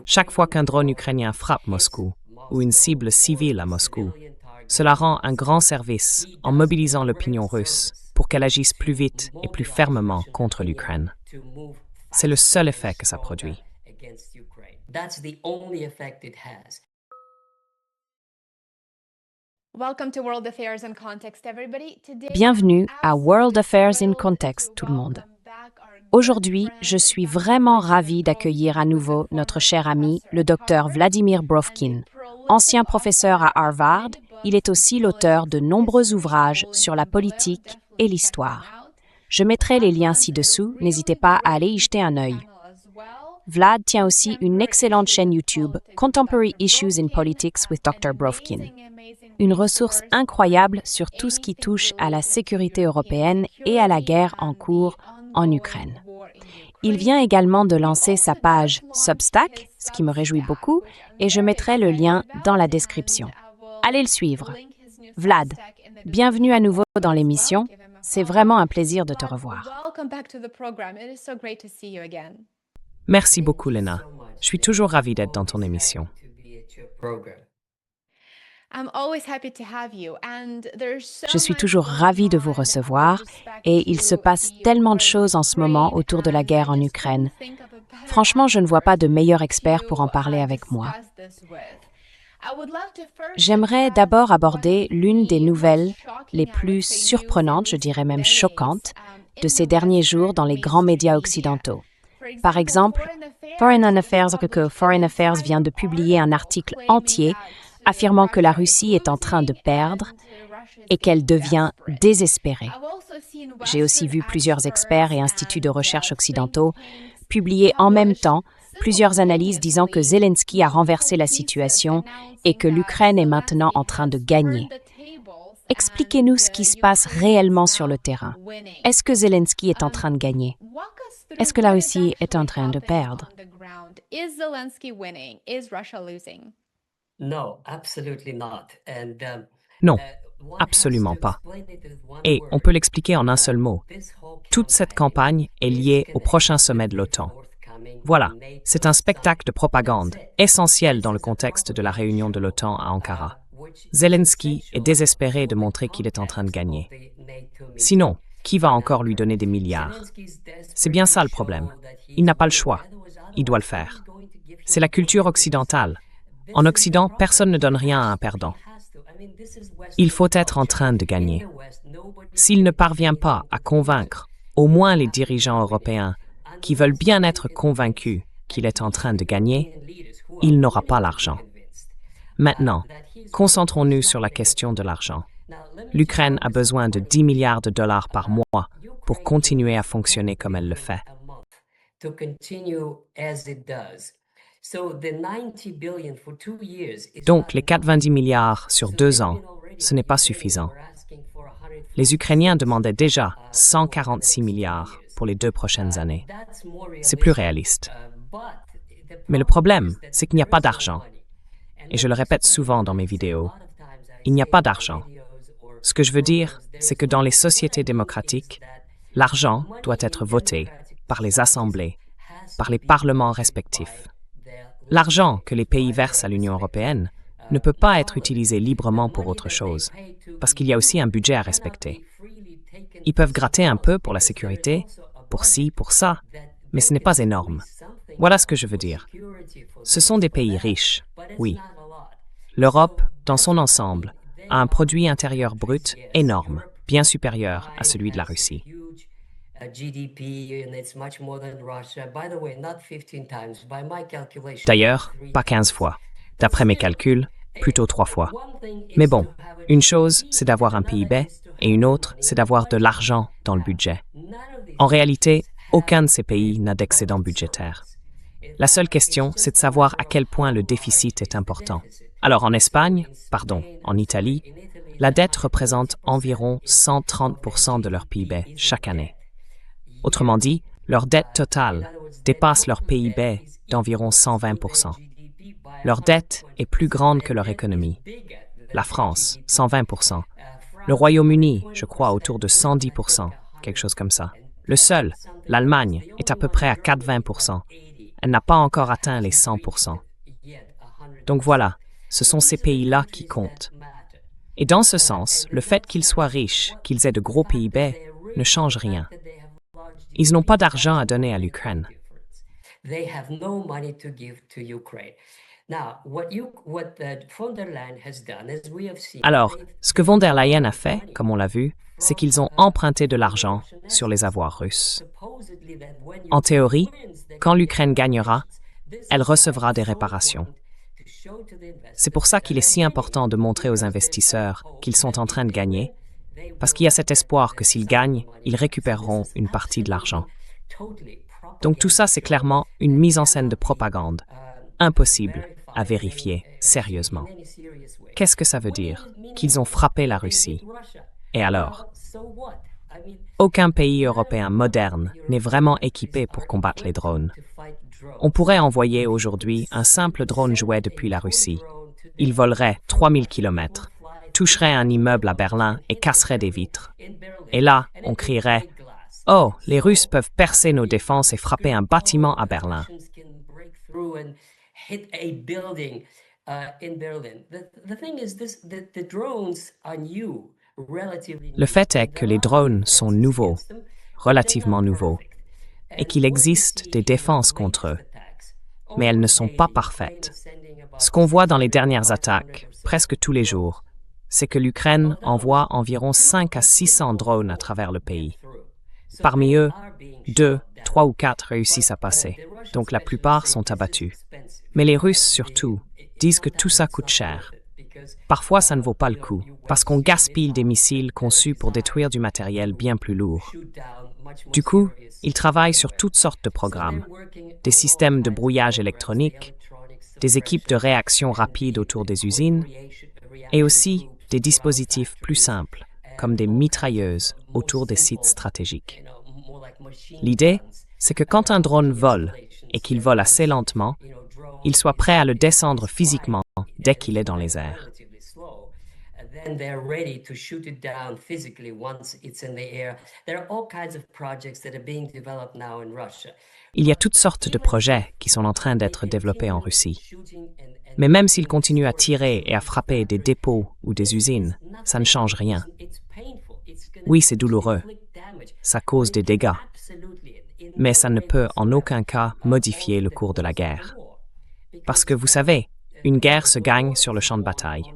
Chaque fois qu'un drone ukrainien frappe Moscou, ou une cible civile à Moscou, cela rend un grand service en mobilisant l'opinion russe pour qu'elle agisse plus vite et plus fermement contre l'Ukraine. C'est le seul effet que ça produit. Bienvenue à World Affairs in Context, tout le monde. Aujourd'hui, je suis vraiment ravie d'accueillir à nouveau notre cher ami, le docteur Vladimir Brovkin. Ancien professeur à Harvard, il est aussi l'auteur de nombreux ouvrages sur la politique et l'histoire. Je mettrai les liens ci-dessous, n'hésitez pas à aller y jeter un œil. Vlad tient aussi une excellente chaîne YouTube, Contemporary Issues in Politics with Dr. Brovkin. Une ressource incroyable sur tout ce qui touche à la sécurité européenne et à la guerre en cours en Ukraine. Il vient également de lancer sa page Substack, ce qui me réjouit beaucoup, et je mettrai le lien dans la description. Allez le suivre. Vlad, bienvenue à nouveau dans l'émission. C'est vraiment un plaisir de te revoir. Merci beaucoup, Lena. Je suis toujours ravie d'être dans ton émission. Je suis toujours ravie de vous recevoir et il se passe tellement de choses en ce moment autour de la guerre en Ukraine. Franchement, je ne vois pas de meilleur expert pour en parler avec moi. J'aimerais d'abord aborder l'une des nouvelles les plus surprenantes, je dirais même choquantes, de ces derniers jours dans les grands médias occidentaux. Par exemple, Foreign Affairs vient de publier un article entier affirmant que la Russie est en train de perdre et qu'elle devient désespérée. J'ai aussi vu plusieurs experts et instituts de recherche occidentaux publier en même temps plusieurs analyses disant que Zelensky a renversé la situation et que l'Ukraine est maintenant en train de gagner. Expliquez-nous ce qui se passe réellement sur le terrain. Est-ce que Zelensky est en train de gagner? Est-ce que la Russie est en train de perdre? Non, absolument pas. Et on peut l'expliquer en un seul mot. Toute cette campagne est liée au prochain sommet de l'OTAN. Voilà, c'est un spectacle de propagande essentiel dans le contexte de la réunion de l'OTAN à Ankara. Zelensky est désespéré de montrer qu'il est en train de gagner. Sinon, qui va encore lui donner des milliards? C'est bien ça le problème. Il n'a pas le choix. Il doit le faire. C'est la culture occidentale. En Occident, personne ne donne rien à un perdant. Il faut être en train de gagner. S'il ne parvient pas à convaincre au moins les dirigeants européens qui veulent bien être convaincus qu'il est en train de gagner, il n'aura pas l'argent. Maintenant, concentrons-nous sur la question de l'argent. L'Ukraine a besoin de 10 milliards de dollars par mois pour continuer à fonctionner comme elle le fait. Donc, les 90 milliards sur 2 ans, ce n'est pas suffisant. Les Ukrainiens demandaient déjà 146 milliards pour les 2 prochaines années. C'est plus réaliste. Mais le problème, c'est qu'il n'y a pas d'argent. Et je le répète souvent dans mes vidéos, il n'y a pas d'argent. Ce que je veux dire, c'est que dans les sociétés démocratiques, l'argent doit être voté par les assemblées, par les parlements respectifs. L'argent que les pays versent à l'Union européenne ne peut pas être utilisé librement pour autre chose, parce qu'il y a aussi un budget à respecter. Ils peuvent gratter un peu pour la sécurité, pour ci, pour ça, mais ce n'est pas énorme. Voilà ce que je veux dire. Ce sont des pays riches, oui. L'Europe, dans son ensemble, a un produit intérieur brut énorme, bien supérieur à celui de la Russie. D'ailleurs, pas 15 fois. D'après mes calculs, plutôt 3 fois. Mais bon, une chose, c'est d'avoir un PIB, et une autre, c'est d'avoir de l'argent dans le budget. En réalité, aucun de ces pays n'a d'excédent budgétaire. La seule question, c'est de savoir à quel point le déficit est important. Alors en Italie, la dette représente environ 130% de leur PIB chaque année. Autrement dit, leur dette totale dépasse leur PIB d'environ 120%. Leur dette est plus grande que leur économie. La France, 120%. Le Royaume-Uni, je crois, autour de 110%, quelque chose comme ça. Le seul, l'Allemagne, est à peu près à 80%. Elle n'a pas encore atteint les 100%. Donc voilà, ce sont ces pays-là qui comptent. Et dans ce sens, le fait qu'ils soient riches, qu'ils aient de gros PIB, ne change rien. Ils n'ont pas d'argent à donner à l'Ukraine. Alors, ce que von der Leyen a fait, comme on l'a vu, c'est qu'ils ont emprunté de l'argent sur les avoirs russes. En théorie, quand l'Ukraine gagnera, elle recevra des réparations. C'est pour ça qu'il est si important de montrer aux investisseurs qu'ils sont en train de gagner, parce qu'il y a cet espoir que s'ils gagnent, ils récupéreront une partie de l'argent. Donc tout ça, c'est clairement une mise en scène de propagande, impossible à vérifier sérieusement. Qu'est-ce que ça veut dire? Qu'ils ont frappé la Russie. Et alors? Aucun pays européen moderne n'est vraiment équipé pour combattre les drones. On pourrait envoyer aujourd'hui un simple drone jouet depuis la Russie. Il volerait 3000 km, toucherait un immeuble à Berlin et casserait des vitres. Et là, on crierait « Oh, les Russes peuvent percer nos défenses et frapper un bâtiment à Berlin ». Le fait est que les drones sont nouveaux, relativement nouveaux, et qu'il existe des défenses contre eux. Mais elles ne sont pas parfaites. Ce qu'on voit dans les dernières attaques, presque tous les jours, c'est que l'Ukraine envoie environ 5 à 600 drones à travers le pays. Parmi eux, 2, 3 ou 4 réussissent à passer, donc la plupart sont abattus. Mais les Russes, surtout, disent que tout ça coûte cher. Parfois, ça ne vaut pas le coup, parce qu'on gaspille des missiles conçus pour détruire du matériel bien plus lourd. Du coup, ils travaillent sur toutes sortes de programmes, des systèmes de brouillage électronique, des équipes de réaction rapide autour des usines, et aussi des dispositifs plus simples, comme des mitrailleuses autour des sites stratégiques. L'idée, c'est que quand un drone vole, et qu'il vole assez lentement, il soit prêt à le descendre physiquement dès qu'il est dans les airs. Il y a toutes sortes de projets qui sont en train d'être développés en Russie. Mais même s'ils continuent à tirer et à frapper des dépôts ou des usines, ça ne change rien. Oui, c'est douloureux. Ça cause des dégâts. Mais ça ne peut en aucun cas modifier le cours de la guerre. Parce que vous savez, une guerre se gagne sur le champ de bataille.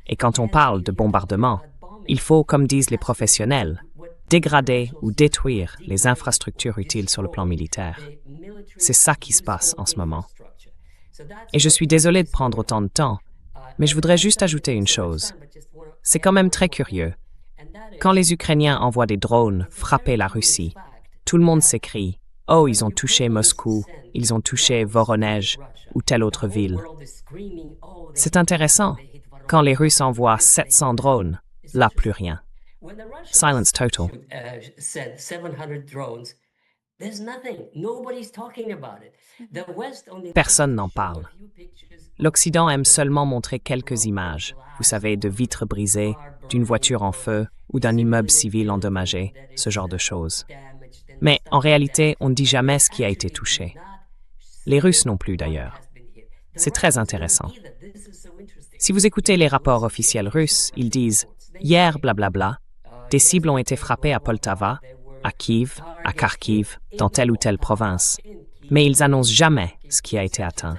Et quand on parle de bombardement, il faut, comme disent les professionnels, dégrader ou détruire les infrastructures utiles sur le plan militaire. C'est ça qui se passe en ce moment. Et je suis désolé de prendre autant de temps, mais je voudrais juste ajouter une chose. C'est quand même très curieux. Quand les Ukrainiens envoient des drones frapper la Russie, tout le monde s'écrie « Oh, ils ont touché Moscou, ils ont touché Voronezh ou telle autre ville ». C'est intéressant. Quand les Russes envoient 700 drones, là, plus rien. Silence total. Personne n'en parle. L'Occident aime seulement montrer quelques images, vous savez, de vitres brisées, d'une voiture en feu ou d'un immeuble civil endommagé, ce genre de choses. Mais en réalité, on ne dit jamais ce qui a été touché. Les Russes non plus d'ailleurs. C'est très intéressant. Si vous écoutez les rapports officiels russes, ils disent « Hier, blablabla, des cibles ont été frappées à Poltava, à Kiev, à Kharkiv, dans telle ou telle province. » Mais ils annoncent jamais ce qui a été atteint.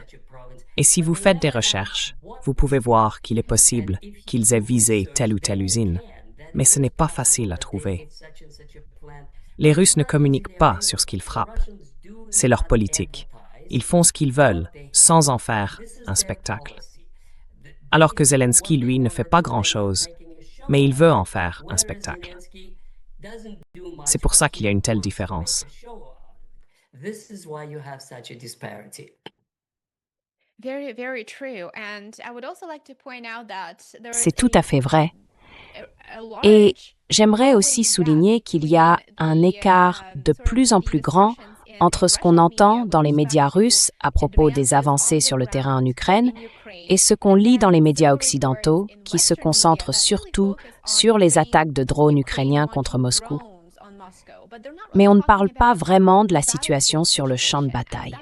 Et si vous faites des recherches, vous pouvez voir qu'il est possible qu'ils aient visé telle ou telle usine. Mais ce n'est pas facile à trouver. Les Russes ne communiquent pas sur ce qu'ils frappent. C'est leur politique. Ils font ce qu'ils veulent, sans en faire un spectacle. Alors que Zelensky, lui, ne fait pas grand-chose, mais il veut en faire un spectacle. C'est pour ça qu'il y a une telle différence. C'est tout à fait vrai. Et j'aimerais aussi souligner qu'il y a un écart de plus en plus grand entre ce qu'on entend dans les médias russes à propos des avancées sur le terrain en Ukraine et ce qu'on lit dans les médias occidentaux qui se concentrent surtout sur les attaques de drones ukrainiens contre Moscou. Mais on ne parle pas vraiment de la situation sur le champ de bataille.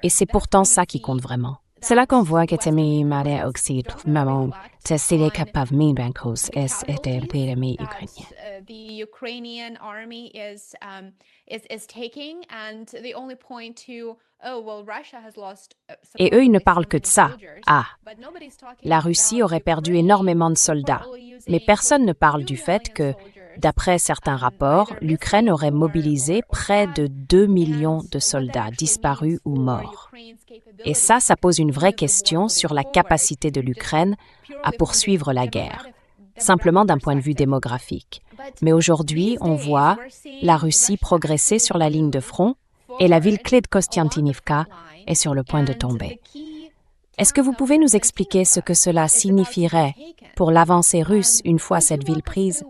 Et c'est pourtant ça qui compte vraiment. C'est là qu'on voit que Temi Mare Oxide, maman, c'est les capables de et l'épidémie ukrainienne. The Ukrainian army is taking, and they only point to, oh well, Russia has lost. Et eux, ils ne parlent que de ça. Ah, la La Russie aurait perdu énormément de soldats. Mais personne ne parle du fait que, d'après certains rapports, l'Ukraine aurait mobilisé près de 2 millions de soldats disparus ou morts. Et ça pose une vraie question sur la capacité de l'Ukraine à poursuivre la guerre, simplement d'un point de vue démographique. Mais aujourd'hui, on voit la Russie progresser sur la ligne de front et la ville clé de Kostiantynivka est sur le point de tomber. Est-ce que vous pouvez nous expliquer ce que cela signifierait pour l'avancée russe une fois cette ville prise?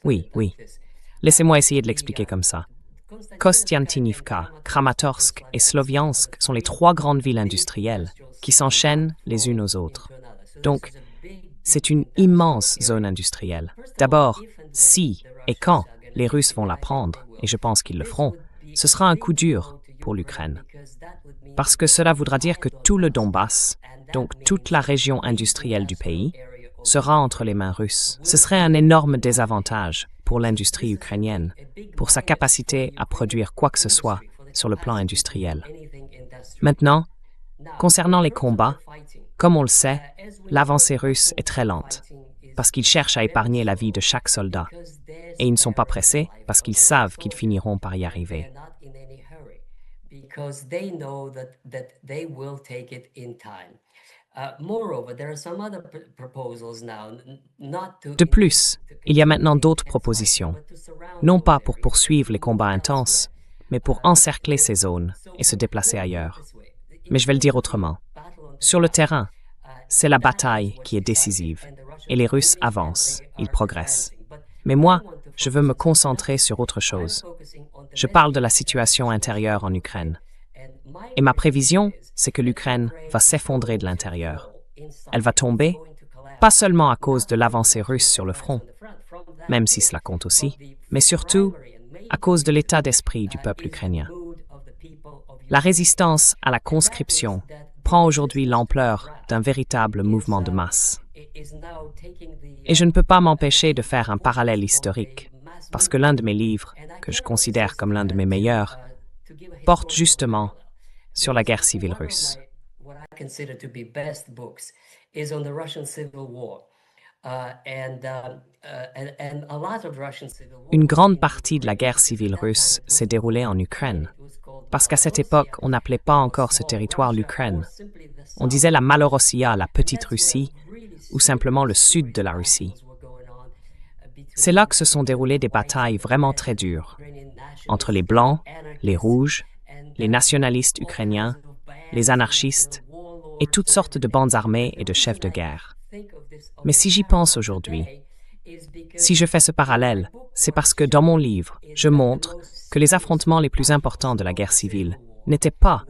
Oui. Laissez-moi essayer de l'expliquer comme ça. Kostiantynivka, Kramatorsk et Sloviansk sont les 3 grandes villes industrielles qui s'enchaînent les unes aux autres. Donc, c'est une immense zone industrielle. D'abord, si et quand les Russes vont la prendre, et je pense qu'ils le feront, ce sera un coup dur pour l'Ukraine. Parce que cela voudra dire que tout le Donbass, donc toute la région industrielle du pays, sera entre les mains russes. Ce serait un énorme désavantage pour l'industrie ukrainienne, pour sa capacité à produire quoi que ce soit sur le plan industriel. Maintenant, concernant les combats, comme on le sait, l'avancée russe est très lente, parce qu'ils cherchent à épargner la vie de chaque soldat. Et ils ne sont pas pressés parce qu'ils savent qu'ils finiront par y arriver. De plus, il y a maintenant d'autres propositions, non pas pour poursuivre les combats intenses, mais pour encercler ces zones et se déplacer ailleurs. Mais je vais le dire autrement. Sur le terrain, c'est la bataille qui est décisive, et les Russes avancent, ils progressent. Mais moi, je veux me concentrer sur autre chose. Je parle de la situation intérieure en Ukraine. Et ma prévision, c'est que l'Ukraine va s'effondrer de l'intérieur. Elle va tomber, pas seulement à cause de l'avancée russe sur le front, même si cela compte aussi, mais surtout à cause de l'état d'esprit du peuple ukrainien. La résistance à la conscription prend aujourd'hui l'ampleur d'un véritable mouvement de masse. Et je ne peux pas m'empêcher de faire un parallèle historique, parce que l'un de mes livres, que je considère comme l'un de mes meilleurs, porte justement sur la guerre civile russe. Une grande partie de la guerre civile russe s'est déroulée en Ukraine, parce qu'à cette époque, on n'appelait pas encore ce territoire l'Ukraine. On disait la Malorossia, la Petite Russie, ou simplement le sud de la Russie. C'est là que se sont déroulées des batailles vraiment très dures, entre les Blancs, les Rouges, les nationalistes ukrainiens, les anarchistes, et toutes sortes de bandes armées et de chefs de guerre. Mais si j'y pense aujourd'hui, si je fais ce parallèle, c'est parce que dans mon livre, je montre que les affrontements les plus importants de la guerre civile n'étaient pas,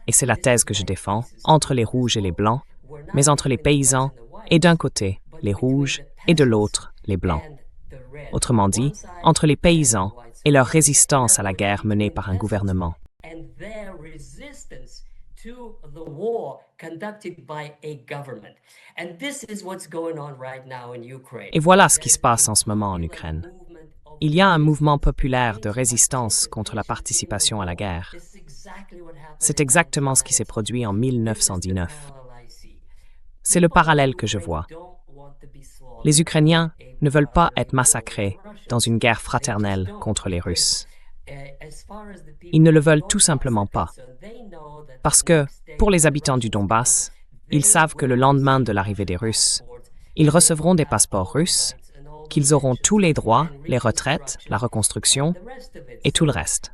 et c'est la thèse que je défends, entre les Rouges et les Blancs, mais entre les paysans et d'un côté, les Rouges, et de l'autre, les Blancs. Autrement dit, entre les paysans et leur résistance à la guerre menée par un gouvernement. Et voilà ce qui se passe en ce moment en Ukraine. Il y a un mouvement populaire de résistance contre la participation à la guerre. C'est exactement ce qui s'est produit en 1919. C'est le parallèle que je vois. Les Ukrainiens ne veulent pas être massacrés dans une guerre fraternelle contre les Russes. Ils ne le veulent tout simplement pas. Parce que, pour les habitants du Donbass, ils savent que le lendemain de l'arrivée des Russes, ils recevront des passeports russes, qu'ils auront tous les droits, les retraites, la reconstruction et tout le reste.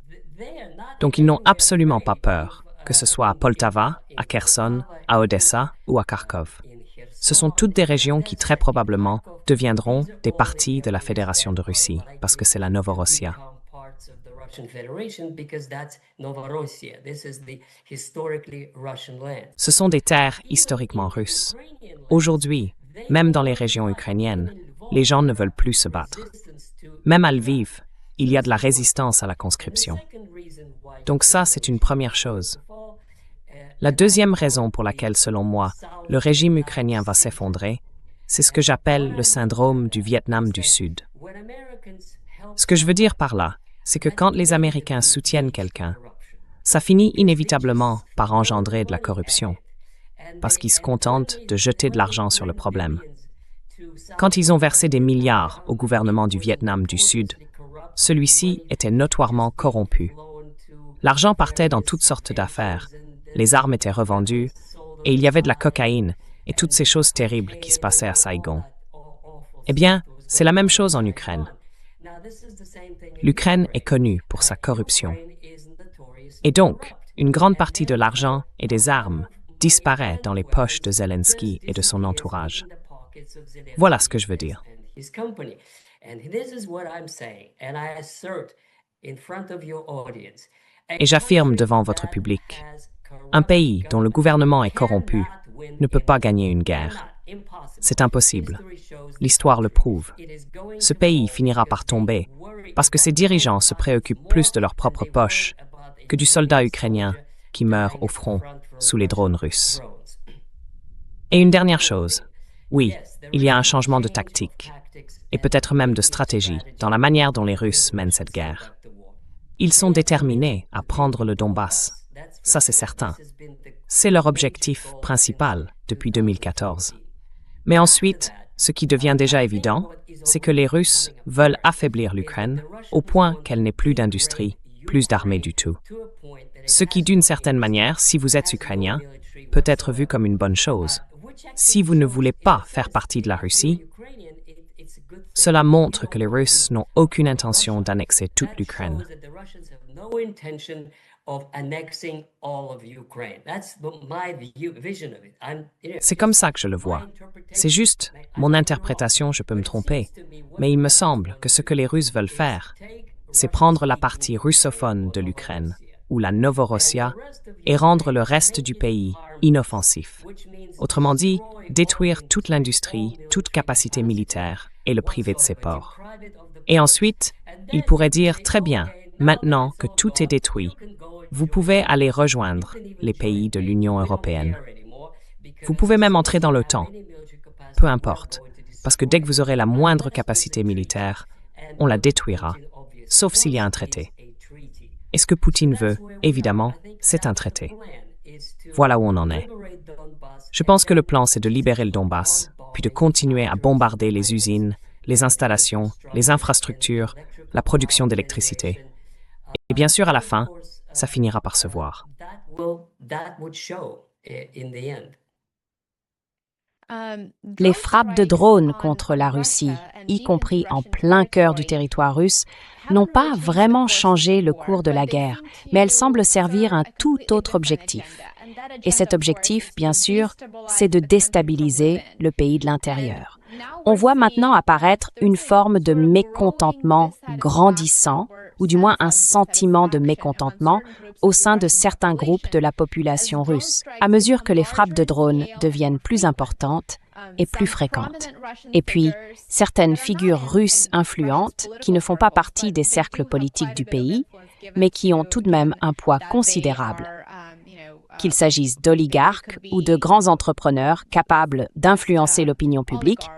Donc ils n'ont absolument pas peur, que ce soit à Poltava, à Kherson, à Odessa ou à Kharkov. Ce sont toutes des régions qui très probablement deviendront des parties de la Fédération de Russie, parce que c'est la Novorossia. Ce sont des terres historiquement russes. Aujourd'hui, même dans les régions ukrainiennes, les gens ne veulent plus se battre. Même à Lviv, il y a de la résistance à la conscription. Donc ça, c'est une première chose. La deuxième raison pour laquelle, selon moi, le régime ukrainien va s'effondrer, c'est ce que j'appelle le syndrome du Vietnam du Sud. Ce que je veux dire par là, c'est que quand les Américains soutiennent quelqu'un, ça finit inévitablement par engendrer de la corruption, parce qu'ils se contentent de jeter de l'argent sur le problème. Quand ils ont versé des milliards au gouvernement du Vietnam du Sud, celui-ci était notoirement corrompu. L'argent partait dans toutes sortes d'affaires, les armes étaient revendues, et il y avait de la cocaïne et toutes ces choses terribles qui se passaient à Saigon. Eh bien, c'est la même chose en Ukraine. L'Ukraine est connue pour sa corruption. Et donc, une grande partie de l'argent et des armes disparaît dans les poches de Zelensky et de son entourage. Voilà ce que je veux dire. Et j'affirme devant votre public, un pays dont le gouvernement est corrompu ne peut pas gagner une guerre. C'est impossible. L'histoire le prouve. Ce pays finira par tomber parce que ses dirigeants se préoccupent plus de leur propre poche que du soldat ukrainien qui meurt au front sous les drones russes. Et une dernière chose. Oui, il y a un changement de tactique, et peut-être même de stratégie, dans la manière dont les Russes mènent cette guerre. Ils sont déterminés à prendre le Donbass. Ça, c'est certain. C'est leur objectif principal depuis 2014. Mais ensuite, ce qui devient déjà évident, c'est que les Russes veulent affaiblir l'Ukraine au point qu'elle n'ait plus d'industrie, plus d'armée du tout. Ce qui, d'une certaine manière, si vous êtes ukrainien, peut être vu comme une bonne chose. Si vous ne voulez pas faire partie de la Russie, cela montre que les Russes n'ont aucune intention d'annexer toute l'Ukraine. C'est comme ça que je le vois. C'est juste mon interprétation, je peux me tromper, mais il me semble que ce que les Russes veulent faire, c'est prendre la partie russophone de l'Ukraine, ou la Novorossia, et rendre le reste du pays inoffensif. Autrement dit, détruire toute l'industrie, toute capacité militaire et le priver de ses ports. Et ensuite, ils pourraient dire très bien, maintenant que tout est détruit, vous pouvez aller rejoindre les pays de l'Union européenne. Vous pouvez même entrer dans l'OTAN. Peu importe, parce que dès que vous aurez la moindre capacité militaire, on la détruira, sauf s'il y a un traité. Et ce que Poutine veut, évidemment, c'est un traité. Voilà où on en est. Je pense que le plan, c'est de libérer le Donbass, puis de continuer à bombarder les usines, les installations, les infrastructures, la production d'électricité. Et bien sûr, à la fin, ça finira par se voir. Les frappes de drones contre la Russie, y compris en plein cœur du territoire russe, n'ont pas vraiment changé le cours de la guerre, mais elles semblent servir un tout autre objectif. Et cet objectif, bien sûr, c'est de déstabiliser le pays de l'intérieur. On voit maintenant apparaître une forme de mécontentement grandissant, ou du moins un sentiment de mécontentement au sein de certains groupes de la population russe, à mesure que les frappes de drones deviennent plus importantes et plus fréquentes. Et puis, certaines figures russes influentes qui ne font pas partie des cercles politiques du pays, mais qui ont tout de même un poids considérable. Qu'il s'agisse d'oligarques ou de grands entrepreneurs capables d'influencer l'opinion publique,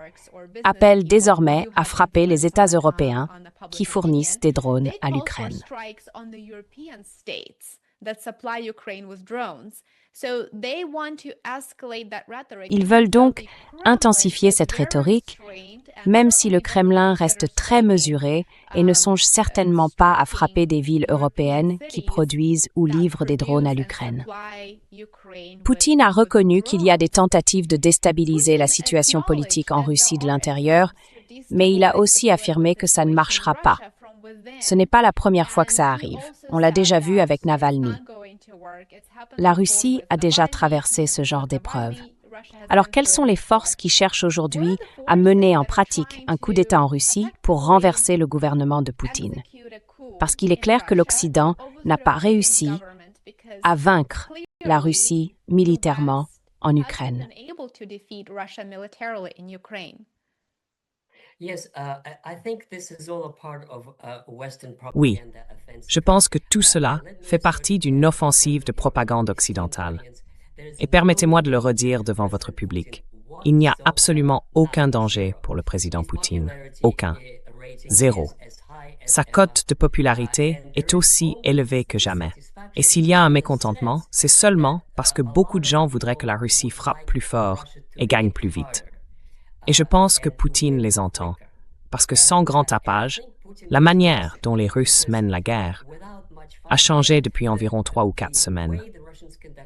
appellent désormais à frapper les États européens qui fournissent des drones à l'Ukraine. Ils veulent donc intensifier cette rhétorique, même si le Kremlin reste très mesuré et ne songe certainement pas à frapper des villes européennes qui produisent ou livrent des drones à l'Ukraine. Poutine a reconnu qu'il y a des tentatives de déstabiliser la situation politique en Russie de l'intérieur, mais il a aussi affirmé que ça ne marchera pas. Ce n'est pas la première fois que ça arrive. On l'a déjà vu avec Navalny. La Russie a déjà traversé ce genre d'épreuve. Alors, quelles sont les forces qui cherchent aujourd'hui à mener en pratique un coup d'État en Russie pour renverser le gouvernement de Poutine? parce qu'il est clair que l'Occident n'a pas réussi à vaincre la Russie militairement en Ukraine. Oui, je pense que tout cela fait partie d'une offensive de propagande occidentale. Et permettez-moi de le redire devant votre public. Il n'y a absolument aucun danger pour le président Poutine. Aucun. Zéro. Sa cote de popularité est aussi élevée que jamais. Et s'il y a un mécontentement, c'est seulement parce que beaucoup de gens voudraient que la Russie frappe plus fort et gagne plus vite. Et je pense que Poutine les entend, parce que sans grand tapage, la manière dont les Russes mènent la guerre a changé depuis environ 3 ou 4 semaines.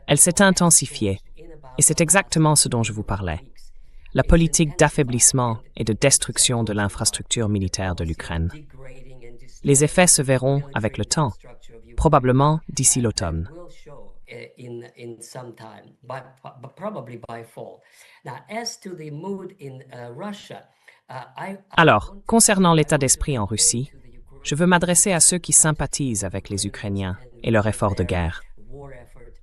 Elle s'est intensifiée, et c'est exactement ce dont je vous parlais. La politique d'affaiblissement et de destruction de l'infrastructure militaire de l'Ukraine. Les effets se verront avec le temps, probablement d'ici l'automne. Alors, concernant l'état d'esprit en Russie, je veux m'adresser à ceux qui sympathisent avec les Ukrainiens et leur effort de guerre.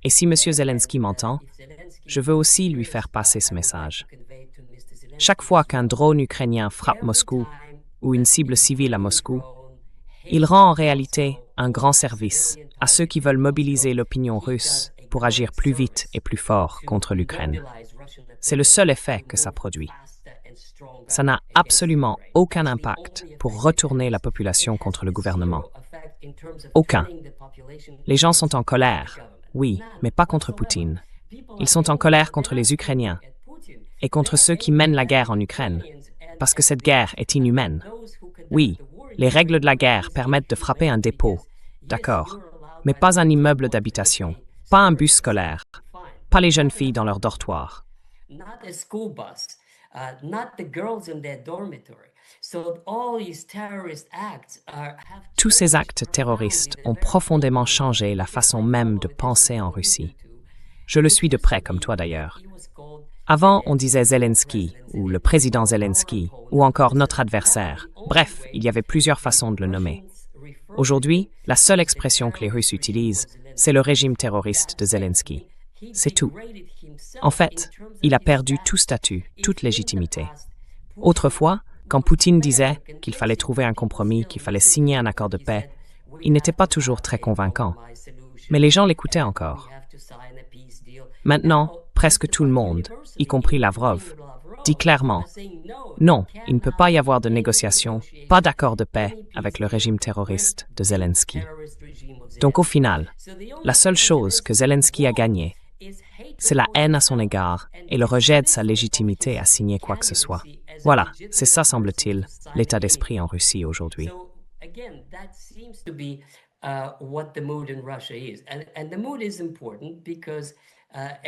Et si M. Zelensky m'entend, je veux aussi lui faire passer ce message. Chaque fois qu'un drone ukrainien frappe Moscou ou une cible civile à Moscou, il rend en réalité un grand service à ceux qui veulent mobiliser l'opinion russe pour agir plus vite et plus fort contre l'Ukraine. C'est le seul effet que ça produit. Ça n'a absolument aucun impact pour retourner la population contre le gouvernement. Aucun. Les gens sont en colère, oui, mais pas contre Poutine. Ils sont en colère contre les Ukrainiens et contre ceux qui mènent la guerre en Ukraine, parce que cette guerre est inhumaine. Oui, les règles de la guerre permettent de frapper un dépôt, d'accord, mais pas un immeuble d'habitation, pas un bus scolaire, pas les jeunes filles dans leur dortoir. Tous ces actes terroristes ont profondément changé la façon même de penser en Russie. Je le suis de près, comme toi d'ailleurs. Avant, on disait Zelensky, ou le président Zelensky, ou encore notre adversaire. Bref, il y avait plusieurs façons de le nommer. Aujourd'hui, la seule expression que les Russes utilisent, c'est le régime terroriste de Zelensky. C'est tout. En fait, il a perdu tout statut, toute légitimité. Autrefois, quand Poutine disait qu'il fallait trouver un compromis, qu'il fallait signer un accord de paix, il n'était pas toujours très convaincant. Mais les gens l'écoutaient encore. Maintenant, presque tout le monde, y compris Lavrov, dit clairement « Non, il ne peut pas y avoir de négociation, pas d'accord de paix avec le régime terroriste de Zelensky. » Donc au final, la seule chose que Zelensky a gagnée, c'est la haine à son égard et le rejet de sa légitimité à signer quoi que ce soit. Voilà, c'est ça, semble-t-il, l'état d'esprit en Russie aujourd'hui.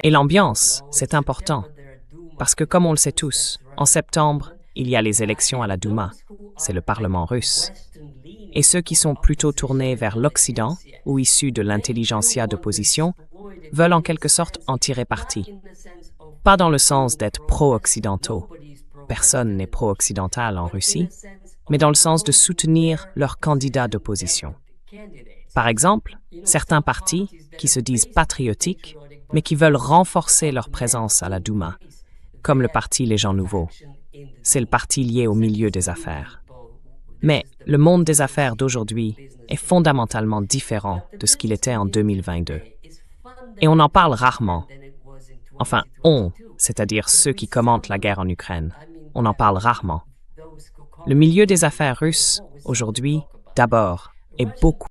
Et l'ambiance, c'est important, parce que comme on le sait tous, en septembre, il y a les élections à la Douma, c'est le Parlement russe. Et ceux qui sont plutôt tournés vers l'Occident ou issus de l'intelligentsia d'opposition veulent en quelque sorte en tirer parti. Pas dans le sens d'être pro-occidentaux, personne n'est pro-occidental en Russie, mais dans le sens de soutenir leurs candidats d'opposition. Par exemple, certains partis qui se disent patriotiques, mais qui veulent renforcer leur présence à la Douma, comme le parti Les Gens Nouveaux. C'est le parti lié au milieu des affaires. Mais le monde des affaires d'aujourd'hui est fondamentalement différent de ce qu'il était en 2022. Et on en parle rarement. Enfin, on, c'est-à-dire ceux qui commentent la guerre en Ukraine, on en parle rarement. Le milieu des affaires russes, aujourd'hui, d'abord, est beaucoup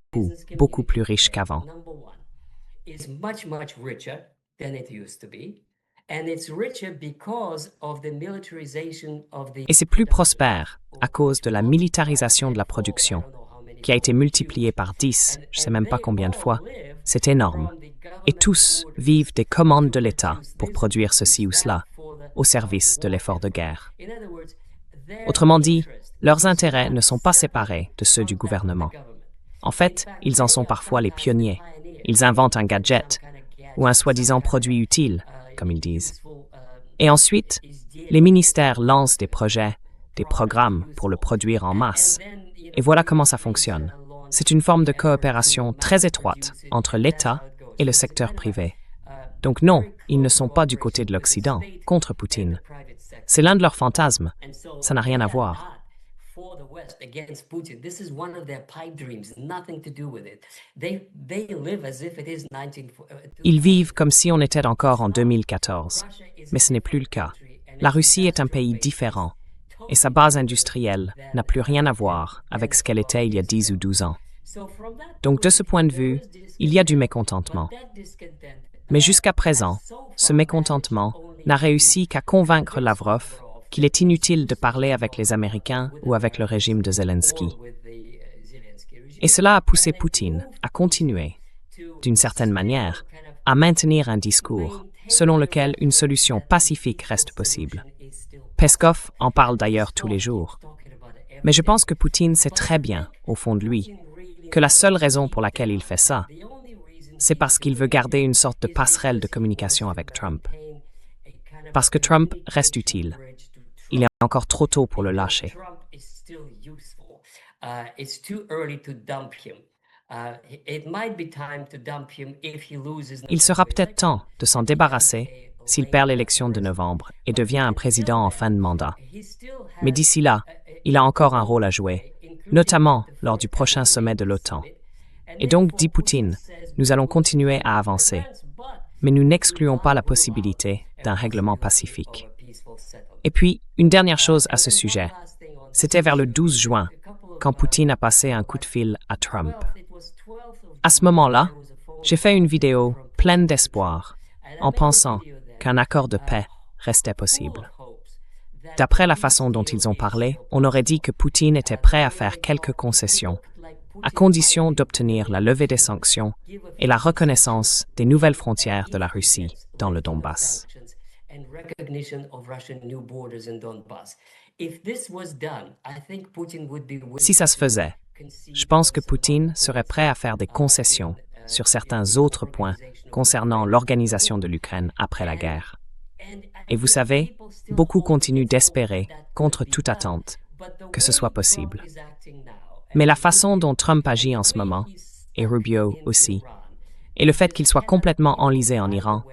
plus riche qu'avant. Et c'est plus prospère à cause de la militarisation de la production, qui a été multipliée par 10, je ne sais même pas combien de fois. C'est énorme. Et tous vivent des commandes de l'État pour produire ceci ou cela, au service de l'effort de guerre. Autrement dit, leurs intérêts ne sont pas séparés de ceux du gouvernement. En fait, ils en sont parfois les pionniers. Ils inventent un gadget ou un soi-disant produit utile, comme ils disent. Et ensuite, les ministères lancent des projets, des programmes pour le produire en masse. Et voilà comment ça fonctionne. C'est une forme de coopération très étroite entre l'État et le secteur privé. Donc non, ils ne sont pas du côté de l'Occident, contre Poutine. C'est l'un de leurs fantasmes. Ça n'a rien à voir. Ils vivent comme si on était encore en 2014. Mais ce n'est plus le cas. La Russie est un pays différent. Et sa base industrielle n'a plus rien à voir avec ce qu'elle était il y a 10 ou 12 ans. Donc de ce point de vue, il y a du mécontentement. Mais jusqu'à présent, ce mécontentement n'a réussi qu'à convaincre Lavrov qu'il est inutile de parler avec les Américains ou avec le régime de Zelensky. Et cela a poussé Poutine à continuer, d'une certaine manière, à maintenir un discours selon lequel une solution pacifique reste possible. Peskov en parle d'ailleurs tous les jours. Mais je pense que Poutine sait très bien, au fond de lui, que la seule raison pour laquelle il fait ça, c'est parce qu'il veut garder une sorte de passerelle de communication avec Trump. Parce que Trump reste utile. Il est encore trop tôt pour le lâcher. Il sera peut-être temps de s'en débarrasser s'il perd l'élection de novembre et devient un président en fin de mandat. Mais d'ici là, il a encore un rôle à jouer, notamment lors du prochain sommet de l'OTAN. Et donc, dit Poutine, nous allons continuer à avancer, mais nous n'excluons pas la possibilité d'un règlement pacifique. Et puis, une dernière chose à ce sujet. C'était vers le 12 juin, quand Poutine a passé un coup de fil à Trump. À ce moment-là, j'ai fait une vidéo pleine d'espoir, en pensant qu'un accord de paix restait possible. D'après la façon dont ils ont parlé, on aurait dit que Poutine était prêt à faire quelques concessions, à condition d'obtenir la levée des sanctions et la reconnaissance des nouvelles frontières de la Russie dans le Donbass. Si ça se faisait, je pense que Poutine serait prêt à faire des concessions sur certains autres points concernant l'organisation de l'Ukraine après la guerre. Et vous savez, beaucoup continuent d'espérer, contre toute attente, que ce soit possible. Mais la façon dont Trump agit en ce moment, et Rubio aussi, et le fait qu'il soit complètement enlisé en Iran,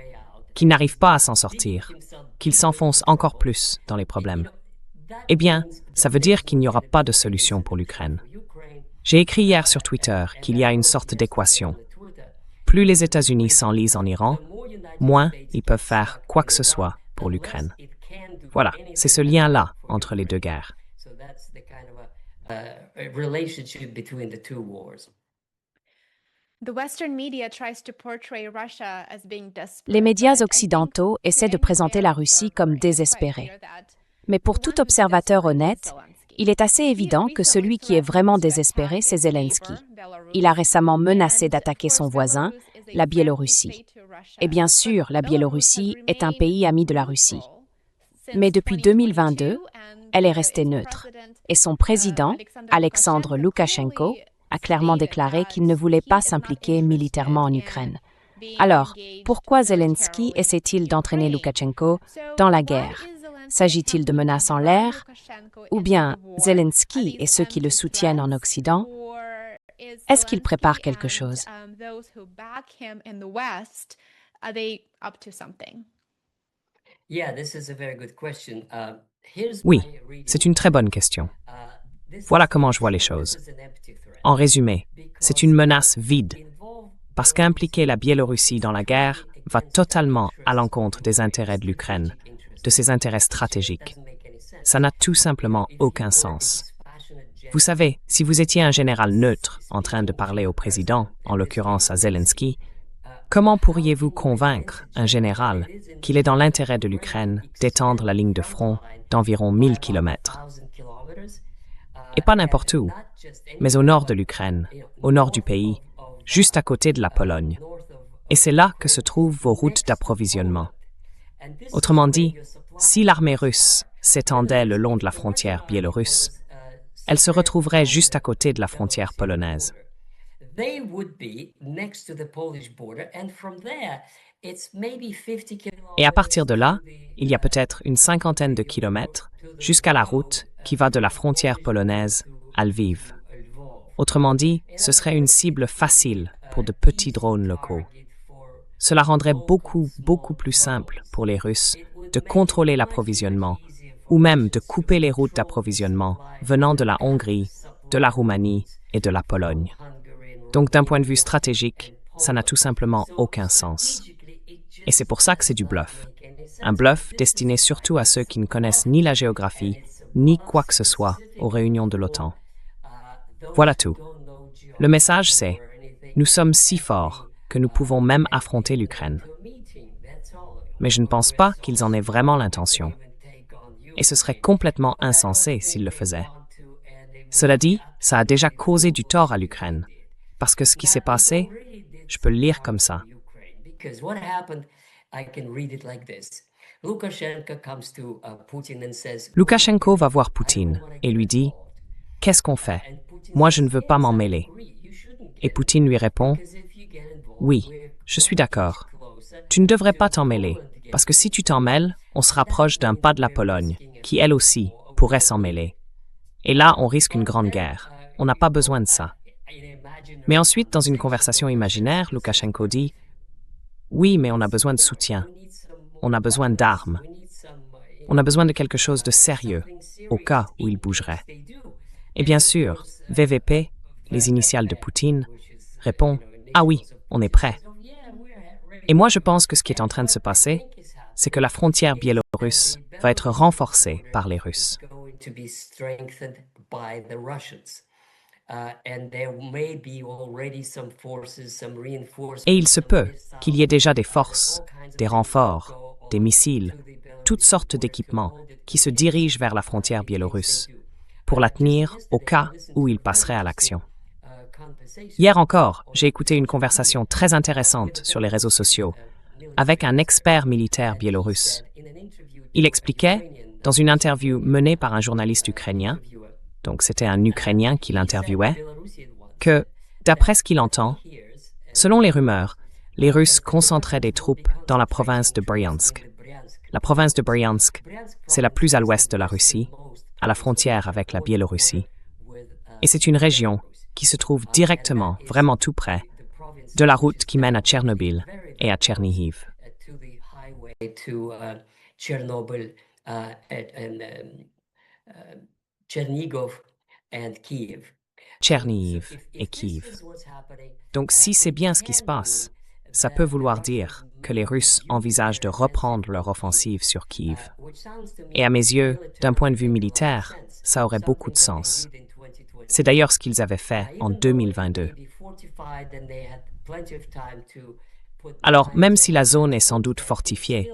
qu'il n'arrive pas à s'en sortir, qu'il s'enfonce encore plus dans les problèmes, eh bien, ça veut dire qu'il n'y aura pas de solution pour l'Ukraine. J'ai écrit hier sur Twitter qu'il y a une sorte d'équation. Plus les États-Unis s'enlisent en Iran, moins ils peuvent faire quoi que ce soit pour l'Ukraine. Voilà, c'est ce lien-là entre les deux guerres. Les médias occidentaux essaient de présenter la Russie comme désespérée. Mais pour tout observateur honnête, il est assez évident que celui qui est vraiment désespéré, c'est Zelensky. Il a récemment menacé d'attaquer son voisin, la Biélorussie. Et bien sûr, la Biélorussie est un pays ami de la Russie. Mais depuis 2022, elle est restée neutre. Et son président, Alexandre Loukachenko, a clairement déclaré qu'il ne voulait pas s'impliquer militairement en Ukraine. Alors, pourquoi Zelensky essaie-t-il d'entraîner Loukachenko dans la guerre? S'agit-il de menaces en l'air? Ou bien Zelensky et ceux qui le soutiennent en Occident? Est-ce qu'il prépare quelque chose? Oui, c'est une très bonne question. Voilà comment je vois les choses. En résumé, c'est une menace vide, parce qu'impliquer la Biélorussie dans la guerre va totalement à l'encontre des intérêts de l'Ukraine, de ses intérêts stratégiques. Ça n'a tout simplement aucun sens. Vous savez, si vous étiez un général neutre en train de parler au président, en l'occurrence à Zelensky, comment pourriez-vous convaincre un général qu'il est dans l'intérêt de l'Ukraine d'étendre la ligne de front d'environ 1000 km? Et pas n'importe où, mais au nord de l'Ukraine, au nord du pays, juste à côté de la Pologne. Et c'est là que se trouvent vos routes d'approvisionnement. Autrement dit, si l'armée russe s'étendait le long de la frontière biélorusse, elle se retrouverait juste à côté de la frontière polonaise. Et à partir de là, il y a peut-être une cinquantaine de kilomètres jusqu'à la route qui va de la frontière polonaise à Lviv. Autrement dit, ce serait une cible facile pour de petits drones locaux. Cela rendrait beaucoup plus simple pour les Russes de contrôler l'approvisionnement ou même de couper les routes d'approvisionnement venant de la Hongrie, de la Roumanie et de la Pologne. Donc d'un point de vue stratégique, ça n'a tout simplement aucun sens. Et c'est pour ça que c'est du bluff. Un bluff destiné surtout à ceux qui ne connaissent ni la géographie, ni quoi que ce soit aux réunions de l'OTAN. Voilà tout. Le message c'est « Nous sommes si forts que nous pouvons même affronter l'Ukraine. » Mais je ne pense pas qu'ils en aient vraiment l'intention. Et ce serait complètement insensé s'ils le faisaient. Cela dit, ça a déjà causé du tort à l'Ukraine. Parce que ce qui s'est passé, je peux le lire comme ça. Loukachenko va voir Poutine et lui dit « Qu'est-ce qu'on fait? Moi, je ne veux pas m'en mêler. » Et Poutine lui répond « Oui, je suis d'accord. Tu ne devrais pas t'en mêler, parce que si tu t'en mêles, on se rapproche d'un pas de la Pologne, qui elle aussi pourrait s'en mêler. Et là, on risque une grande guerre. On n'a pas besoin de ça. » Mais ensuite, dans une conversation imaginaire, Loukachenko dit « Oui, mais on a besoin de soutien. On a besoin d'armes. On a besoin de quelque chose de sérieux, au cas où il bougerait. » Et bien sûr, VVP, les initiales de Poutine, répond « Ah oui, on est prêt. » Et moi, je pense que ce qui est en train de se passer, c'est que la frontière biélorusse va être renforcée par les Russes. Et il se peut qu'il y ait déjà des forces, des renforts, des missiles, toutes sortes d'équipements qui se dirigent vers la frontière biélorusse pour la tenir au cas où il passerait à l'action. Hier encore, j'ai écouté une conversation très intéressante sur les réseaux sociaux avec un expert militaire biélorusse. Il expliquait, dans une interview menée par un journaliste ukrainien, donc c'était un Ukrainien qui l'interviewait, que, d'après ce qu'il entend, selon les rumeurs, les Russes concentraient des troupes dans la province de Bryansk. La province de Bryansk, c'est la plus à l'ouest de la Russie, à la frontière avec la Biélorussie. Et c'est une région qui se trouve directement, vraiment tout près, de la route qui mène à Tchernobyl et à Tchernihiv. Tchernihiv et Kiev. Donc si c'est bien ce qui se passe, ça peut vouloir dire que les Russes envisagent de reprendre leur offensive sur Kiev. Et à mes yeux, d'un point de vue militaire, ça aurait beaucoup de sens. C'est d'ailleurs ce qu'ils avaient fait en 2022. Alors, même si la zone est sans doute fortifiée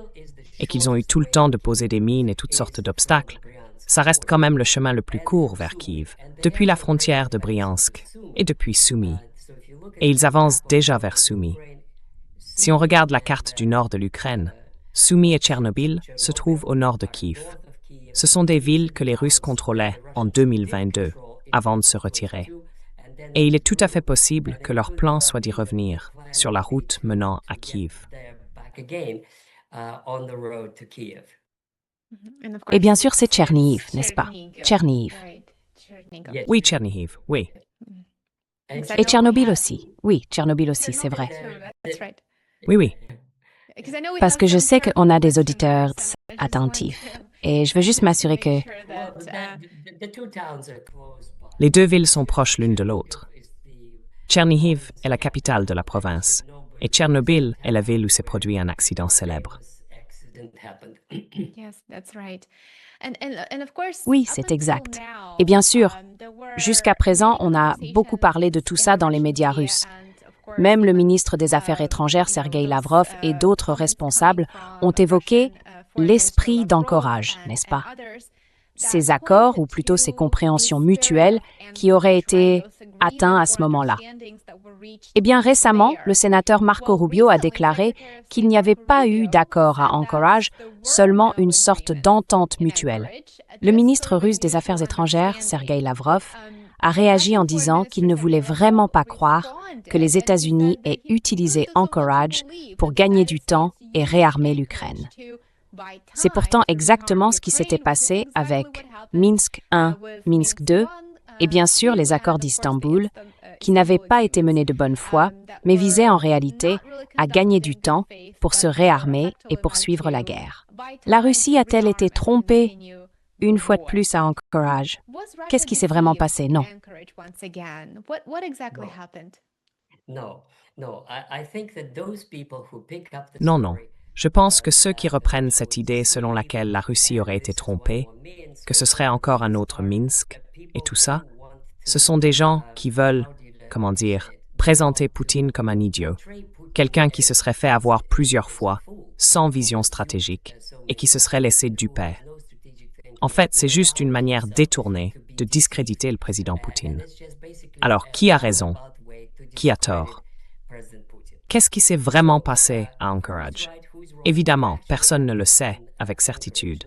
et qu'ils ont eu tout le temps de poser des mines et toutes sortes d'obstacles, ça reste quand même le chemin le plus court vers Kiev, depuis la frontière de Bryansk et depuis Sumy. Et ils avancent déjà vers Sumy. Si on regarde la carte du nord de l'Ukraine, Sumy et Tchernobyl se trouvent au nord de Kiev. Ce sont des villes que les Russes contrôlaient en 2022, avant de se retirer. Et il est tout à fait possible que leur plan soit d'y revenir sur la route menant à Kiev. Et bien sûr, c'est Tchernihiv, n'est-ce pas? Tchernihiv. Oui, Tchernihiv, oui. Et Tchernobyl aussi. Oui, Tchernobyl aussi, c'est vrai. Oui. Parce que je sais qu'on a des auditeurs attentifs. Et je veux juste m'assurer que... Les deux villes sont proches l'une de l'autre. Tchernihiv est la capitale de la province, et Tchernobyl est la ville où s'est produit un accident célèbre. Oui, c'est exact. Et bien sûr, jusqu'à présent, on a beaucoup parlé de tout ça dans les médias russes. Même le ministre des Affaires étrangères, Sergueï Lavrov, et d'autres responsables ont évoqué l'esprit d'encourage, n'est-ce pas? Ces accords, ou plutôt ces compréhensions mutuelles, qui auraient été atteints à ce moment-là. Eh bien, récemment, le sénateur Marco Rubio a déclaré qu'il n'y avait pas eu d'accord à Anchorage, seulement une sorte d'entente mutuelle. Le ministre russe des Affaires étrangères, Sergueï Lavrov, a réagi en disant qu'il ne voulait vraiment pas croire que les États-Unis aient utilisé Anchorage pour gagner du temps et réarmer l'Ukraine. C'est pourtant exactement ce qui s'était passé avec Minsk I, Minsk II et bien sûr les accords d'Istanbul, qui n'avaient pas été menés de bonne foi, mais visaient en réalité à gagner du temps pour se réarmer et poursuivre la guerre. La Russie a-t-elle été trompée une fois de plus à Anchorage? Qu'est-ce qui s'est vraiment passé? Non. Non, non. Je pense que ceux qui reprennent cette idée selon laquelle la Russie aurait été trompée, que ce serait encore un autre Minsk, et tout ça, ce sont des gens qui veulent, comment dire, présenter Poutine comme un idiot, quelqu'un qui se serait fait avoir plusieurs fois, sans vision stratégique, et qui se serait laissé duper. En fait, c'est juste une manière détournée de discréditer le président Poutine. Alors, qui a raison? Qui a tort? Qu'est-ce qui s'est vraiment passé à Anchorage? Évidemment, personne ne le sait avec certitude.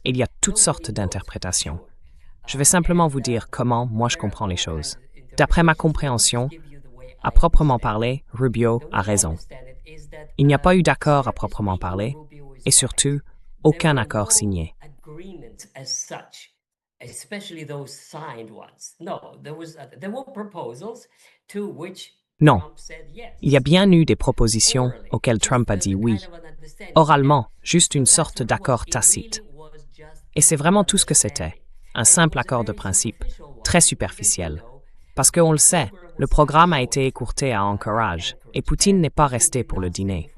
Il y a toutes sortes d'interprétations. Je vais simplement vous dire comment moi je comprends les choses. D'après ma compréhension, à proprement parler, Rubio a raison. Il n'y a pas eu d'accord à proprement parler, et surtout, aucun accord signé. Non, il y a bien eu des propositions auxquelles Trump a dit oui. Oralement, juste une sorte d'accord tacite. Et c'est vraiment tout ce que c'était, un simple accord de principe, très superficiel. Parce qu'on le sait, le programme a été écourté à Anchorage, et Poutine n'est pas resté pour le dîner.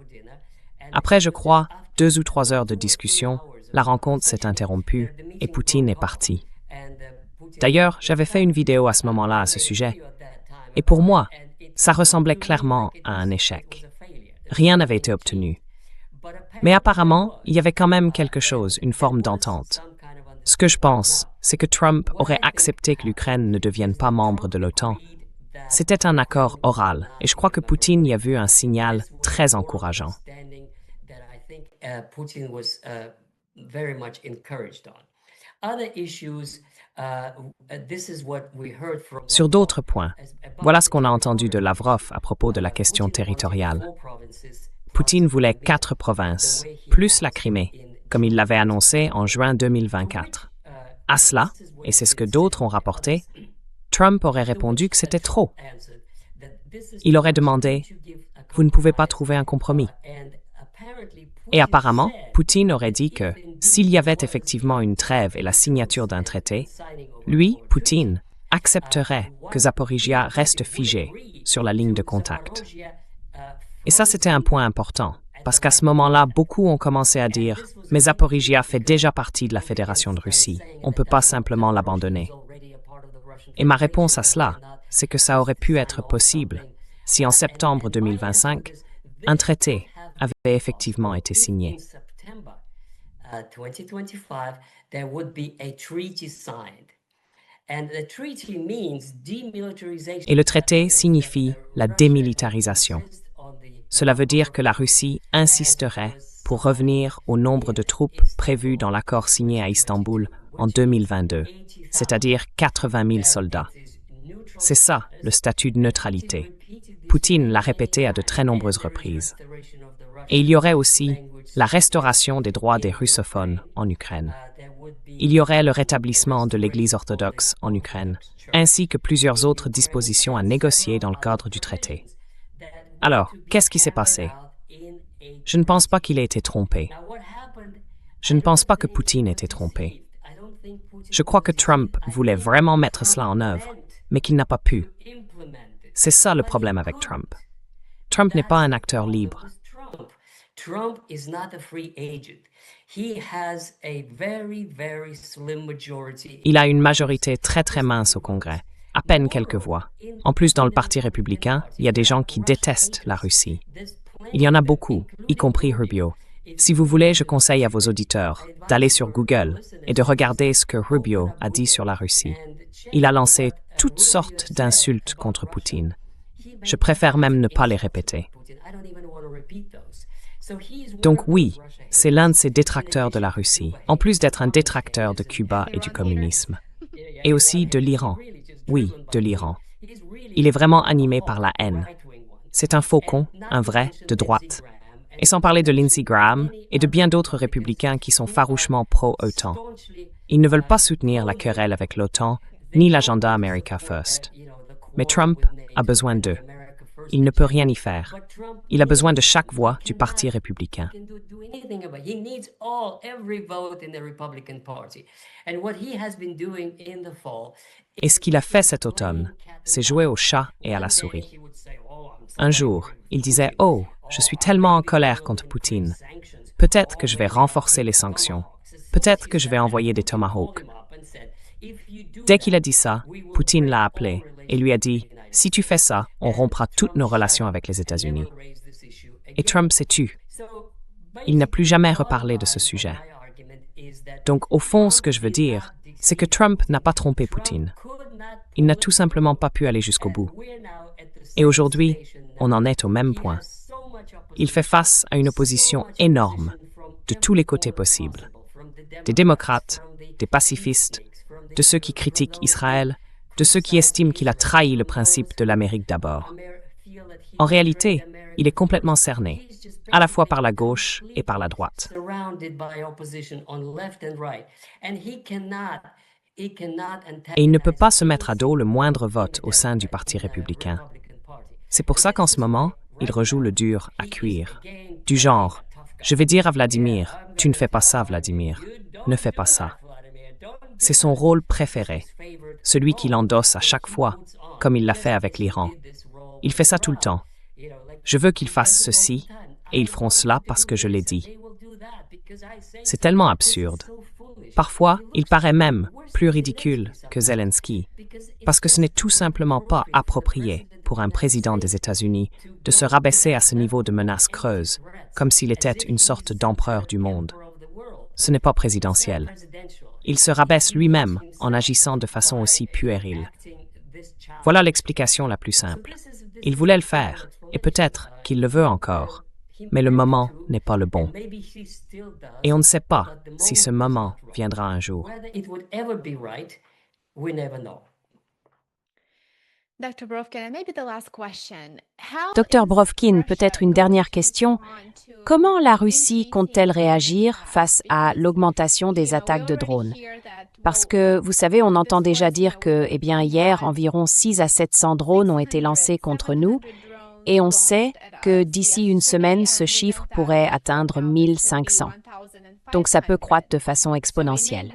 Après, je crois, 2 ou 3 heures de discussion, la rencontre s'est interrompue, et Poutine est parti. D'ailleurs, j'avais fait une vidéo à ce moment-là à ce sujet, et pour moi, ça ressemblait clairement à un échec. Rien n'avait été obtenu. Mais apparemment, il y avait quand même quelque chose, une forme d'entente. Ce que je pense, c'est que Trump aurait accepté que l'Ukraine ne devienne pas membre de l'OTAN. C'était un accord oral, et je crois que Poutine y a vu un signal très encourageant. Sur d'autres points, voilà ce qu'on a entendu de Lavrov à propos de la question territoriale. Poutine voulait 4 provinces, plus la Crimée, comme il l'avait annoncé en juin 2024. À cela, et c'est ce que d'autres ont rapporté, Trump aurait répondu que c'était trop. Il aurait demandé « Vous ne pouvez pas trouver un compromis ». Et apparemment, Poutine aurait dit que s'il y avait effectivement une trêve et la signature d'un traité, lui, Poutine, accepterait que Zaporizhia reste figé sur la ligne de contact. Et ça, c'était un point important, parce qu'à ce moment-là, beaucoup ont commencé à dire « Mais Zaporizhia fait déjà partie de la Fédération de Russie, on ne peut pas simplement l'abandonner ». Et ma réponse à cela, c'est que ça aurait pu être possible si en septembre 2025, un traité avait effectivement été signé. Et le traité signifie la démilitarisation. Cela veut dire que la Russie insisterait pour revenir au nombre de troupes prévues dans l'accord signé à Istanbul en 2022, c'est-à-dire 80 000 soldats. C'est ça, le statut de neutralité. Poutine l'a répété à de très nombreuses reprises. Et il y aurait aussi la restauration des droits des russophones en Ukraine. Il y aurait le rétablissement de l'Église orthodoxe en Ukraine, ainsi que plusieurs autres dispositions à négocier dans le cadre du traité. Alors, qu'est-ce qui s'est passé? Je ne pense pas qu'il ait été trompé. Je ne pense pas que Poutine ait été trompé. Je crois que Trump voulait vraiment mettre cela en œuvre, mais qu'il n'a pas pu. C'est ça le problème avec Trump. Trump n'est pas un acteur libre. Trump is not a free agent. He has a very, very slim majority. Il a une majorité très très mince au Congrès, à peine quelques voix. En plus, dans le Parti républicain, il y a des gens qui détestent la Russie. Il y en a beaucoup, y compris Rubio. Si vous voulez, je conseille à vos auditeurs d'aller sur Google et de regarder ce que Rubio a dit sur la Russie. Il a lancé toutes sortes d'insultes contre Poutine. Je préfère même ne pas les répéter. Donc oui, c'est l'un de ces détracteurs de la Russie, en plus d'être un détracteur de Cuba et du communisme. Et aussi de l'Iran. Oui, de l'Iran. Il est vraiment animé par la haine. C'est un faucon, un vrai, de droite. Et sans parler de Lindsey Graham et de bien d'autres républicains qui sont farouchement pro-OTAN. Ils ne veulent pas soutenir la querelle avec l'OTAN ni l'agenda America First. Mais Trump a besoin d'eux. Il ne peut rien y faire. Il a besoin de chaque voix du Parti républicain. Et ce qu'il a fait cet automne, c'est jouer au chat et à la souris. Un jour, il disait « Oh, je suis tellement en colère contre Poutine. Peut-être que je vais renforcer les sanctions. Peut-être que je vais envoyer des Tomahawks. » Dès qu'il a dit ça, Poutine l'a appelé et lui a dit « Si tu fais ça, on rompra toutes nos relations avec les États-Unis. » Et Trump s'est tu. Il n'a plus jamais reparlé de ce sujet. Donc, au fond, ce que je veux dire, c'est que Trump n'a pas trompé Poutine. Il n'a tout simplement pas pu aller jusqu'au bout. Et aujourd'hui, on en est au même point. Il fait face à une opposition énorme de tous les côtés possibles. Des démocrates, des pacifistes, de ceux qui critiquent Israël, de ceux qui estiment qu'il a trahi le principe de l'Amérique d'abord. En réalité, il est complètement cerné, à la fois par la gauche et par la droite. Et il ne peut pas se mettre à dos le moindre vote au sein du Parti républicain. C'est pour ça qu'en ce moment, il rejoue le dur à cuire. Du genre, je vais dire à Vladimir, tu ne fais pas ça, Vladimir, ne fais pas ça. C'est son rôle préféré, celui qu'il endosse à chaque fois, comme il l'a fait avec l'Iran. Il fait ça tout le temps. Je veux qu'ils fassent ceci, et ils feront cela parce que je l'ai dit. C'est tellement absurde. Parfois, il paraît même plus ridicule que Zelensky, parce que ce n'est tout simplement pas approprié pour un président des États-Unis de se rabaisser à ce niveau de menace creuse, comme s'il était une sorte d'empereur du monde. Ce n'est pas présidentiel. Il se rabaisse lui-même en agissant de façon aussi puérile. Voilà l'explication la plus simple. Il voulait le faire, et peut-être qu'il le veut encore, mais le moment n'est pas le bon. Et on ne sait pas si ce moment viendra un jour. Dr Brovkin, peut-être une dernière question. Comment la Russie compte-t-elle réagir face à l'augmentation des attaques de drones? Parce que, vous savez, on entend déjà dire que, hier, environ 600 à 700 drones ont été lancés contre nous, et on sait que d'ici une semaine, ce chiffre pourrait atteindre 1500. Donc ça peut croître de façon exponentielle.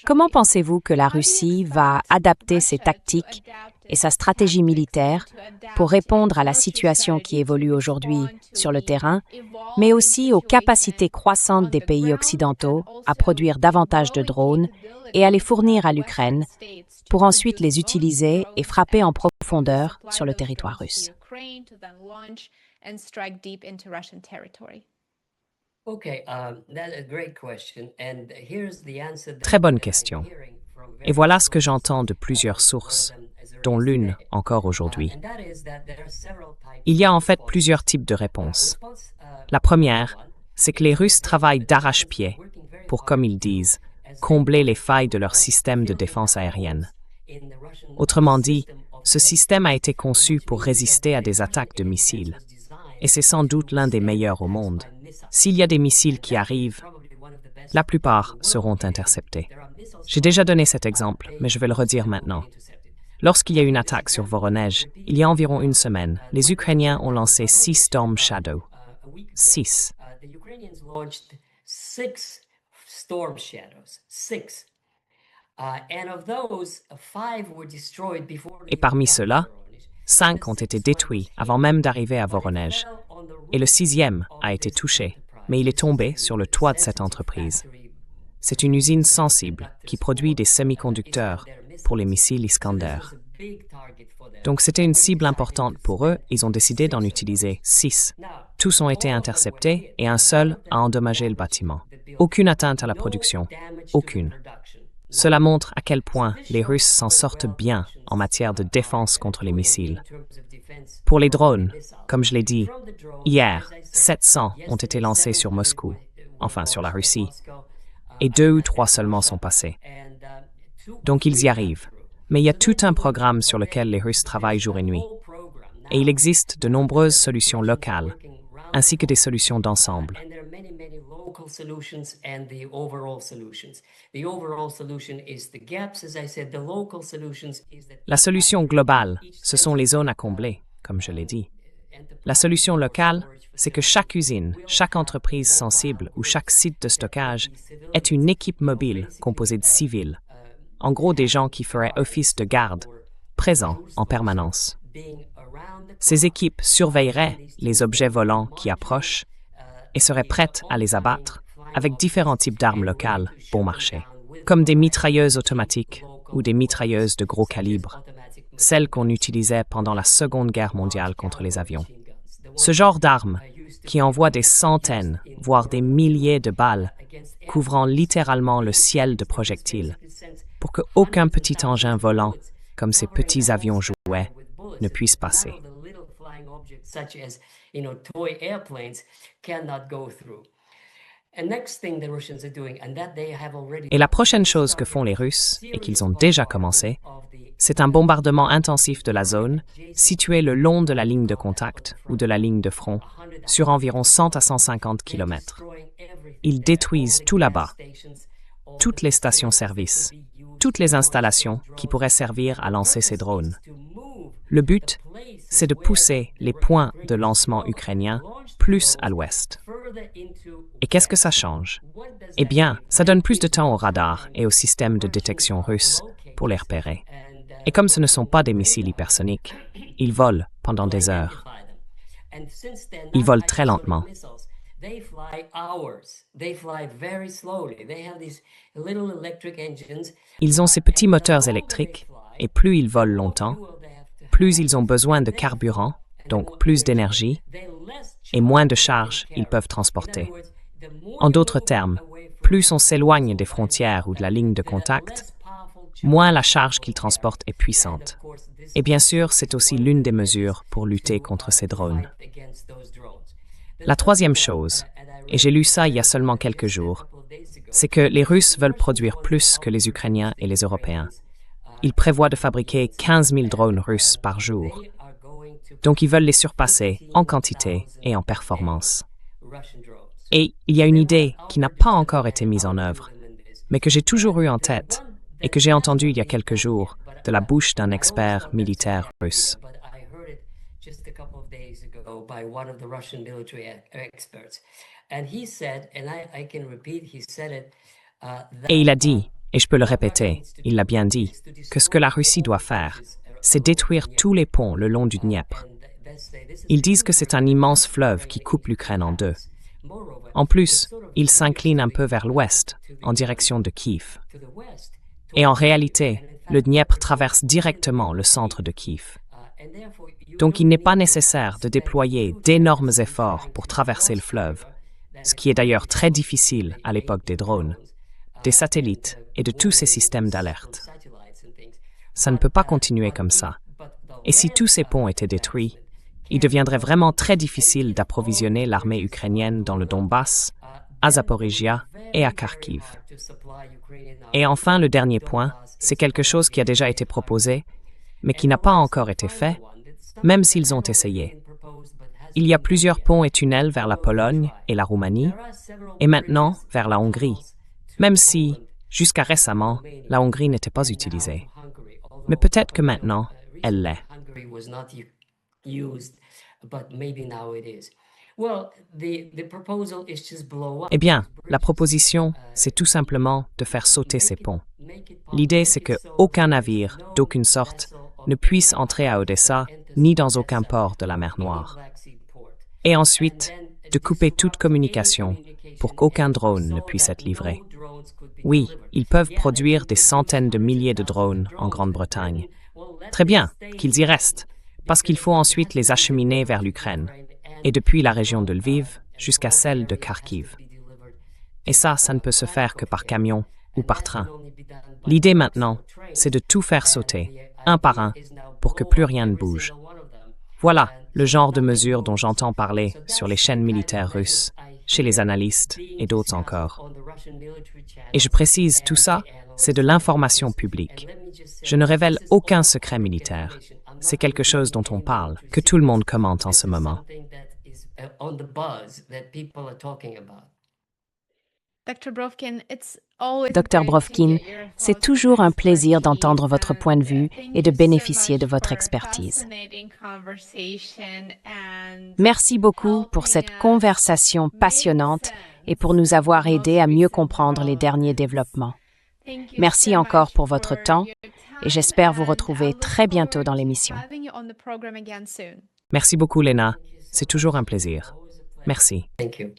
Comment pensez-vous que la Russie va adapter ses tactiques et sa stratégie militaire pour répondre à la situation qui évolue aujourd'hui sur le terrain, mais aussi aux capacités croissantes des pays occidentaux à produire davantage de drones et à les fournir à l'Ukraine pour ensuite les utiliser et frapper en profondeur sur le territoire russe? Très bonne question. Et voilà ce que j'entends de plusieurs sources, dont l'une encore aujourd'hui. Il y a en fait plusieurs types de réponses. La première, c'est que les Russes travaillent d'arrache-pied pour, comme ils disent, combler les failles de leur système de défense aérienne. Autrement dit, ce système a été conçu pour résister à des attaques de missiles. Et c'est sans doute l'un des meilleurs au monde. S'il y a des missiles qui arrivent, la plupart seront interceptés. J'ai déjà donné cet exemple, mais je vais le redire maintenant. Lorsqu'il y a eu une attaque sur Voronezh, il y a environ une semaine, les Ukrainiens ont lancé 6 Storm Shadow. 6. Et parmi ceux-là, 5 ont été détruits avant même d'arriver à Voronezh. Et le 6e a été touché, mais il est tombé sur le toit de cette entreprise. C'est une usine sensible qui produit des semi-conducteurs pour les missiles Iskander. Donc c'était une cible importante pour eux, ils ont décidé d'en utiliser 6. Tous ont été interceptés et un seul a endommagé le bâtiment. Aucune atteinte à la production, aucune. Cela montre à quel point les Russes s'en sortent bien en matière de défense contre les missiles. Pour les drones, comme je l'ai dit, hier, 700 ont été lancés sur Moscou, enfin sur la Russie, et 2 ou 3 seulement sont passés. Donc ils y arrivent. Mais il y a tout un programme sur lequel les Russes travaillent jour et nuit. Et il existe de nombreuses solutions locales, ainsi que des solutions d'ensemble. local solutions and the overall solutions. The overall solution is the gaps, as I said. The local solutions is that La solution globale, ce sont les zones à combler, comme je l'ai dit. La solution locale, c'est que chaque usine, chaque entreprise sensible ou chaque site de stockage ait une équipe mobile composée de civils, en gros des gens qui feraient office de garde, présents en permanence. Ces équipes surveilleraient les objets volants qui approchent et seraient prêtes à les abattre avec différents types d'armes locales bon marché, comme des mitrailleuses automatiques ou des mitrailleuses de gros calibre, celles qu'on utilisait pendant la Seconde Guerre mondiale contre les avions. Ce genre d'armes, qui envoie des centaines, voire des milliers de balles, couvrant littéralement le ciel de projectiles, pour qu'aucun petit engin volant, comme ces petits avions jouets, ne puisse passer. Et la prochaine chose que font les Russes, et qu'ils ont déjà commencé, c'est un bombardement intensif de la zone, située le long de la ligne de contact ou de la ligne de front, sur environ 100 à 150 km. Ils détruisent tout là-bas, toutes les stations-service, toutes les installations qui pourraient servir à lancer ces drones. Le but, c'est de pousser les points de lancement ukrainiens plus à l'ouest. Et qu'est-ce que ça change? Eh bien, ça donne plus de temps aux radars et aux systèmes de détection russes pour les repérer. Et comme ce ne sont pas des missiles hypersoniques, ils volent pendant des heures. Ils volent très lentement. Ils ont ces petits moteurs électriques, et plus ils volent longtemps, plus ils ont besoin de carburant, donc plus d'énergie, et moins de charge ils peuvent transporter. En d'autres termes, plus on s'éloigne des frontières ou de la ligne de contact, moins la charge qu'ils transportent est puissante. Et bien sûr, c'est aussi l'une des mesures pour lutter contre ces drones. La troisième chose, et j'ai lu ça il y a seulement quelques jours, c'est que les Russes veulent produire plus que les Ukrainiens et les Européens. Ils prévoient de fabriquer 15 000 drones russes par jour. Donc ils veulent les surpasser en quantité et en performance. Et il y a une idée qui n'a pas encore été mise en œuvre, mais que j'ai toujours eue en tête et que j'ai entendue il y a quelques jours de la bouche d'un expert militaire russe. Et il a dit, et je peux le répéter, il l'a bien dit, que ce que la Russie doit faire, c'est détruire tous les ponts le long du Dniepr. Ils disent que c'est un immense fleuve qui coupe l'Ukraine en deux. En plus, ils s'inclinent un peu vers l'ouest, en direction de Kiev. Et en réalité, le Dniepr traverse directement le centre de Kiev. Donc il n'est pas nécessaire de déployer d'énormes efforts pour traverser le fleuve, ce qui est d'ailleurs très difficile à l'époque des drones, des satellites et de tous ces systèmes d'alerte. Ça ne peut pas continuer comme ça. Et si tous ces ponts étaient détruits, il deviendrait vraiment très difficile d'approvisionner l'armée ukrainienne dans le Donbass, à Zaporizhia et à Kharkiv. Et enfin, le dernier point, c'est quelque chose qui a déjà été proposé, mais qui n'a pas encore été fait, même s'ils ont essayé. Il y a plusieurs ponts et tunnels vers la Pologne et la Roumanie, et maintenant vers la Hongrie, même si, jusqu'à récemment, la Hongrie n'était pas utilisée. Mais peut-être que maintenant, elle l'est. Eh bien, la proposition, c'est tout simplement de faire sauter ces ponts. L'idée, c'est qu'aucun navire, d'aucune sorte, ne puisse entrer à Odessa ni dans aucun port de la mer Noire. Et ensuite, de couper toute communication pour qu'aucun drone ne puisse être livré. Oui, ils peuvent produire des centaines de milliers de drones en Grande-Bretagne. Très bien, qu'ils y restent, parce qu'il faut ensuite les acheminer vers l'Ukraine, et depuis la région de Lviv jusqu'à celle de Kharkiv. Et ça ne peut se faire que par camion ou par train. L'idée maintenant, c'est de tout faire sauter, un par un, pour que plus rien ne bouge. Voilà le genre de mesures dont j'entends parler sur les chaînes militaires russes, chez les analystes et d'autres encore. Et je précise, tout ça, c'est de l'information publique. Je ne révèle aucun secret militaire. C'est quelque chose dont on parle, que tout le monde commente en ce moment. Dr. Brovkin, c'est toujours un plaisir d'entendre votre point de vue et de bénéficier de votre expertise. Merci beaucoup pour cette conversation passionnante et pour nous avoir aidés à mieux comprendre les derniers développements. Merci encore pour votre temps et j'espère vous retrouver très bientôt dans l'émission. Merci beaucoup, Lena. C'est toujours un plaisir. Merci. Thank you.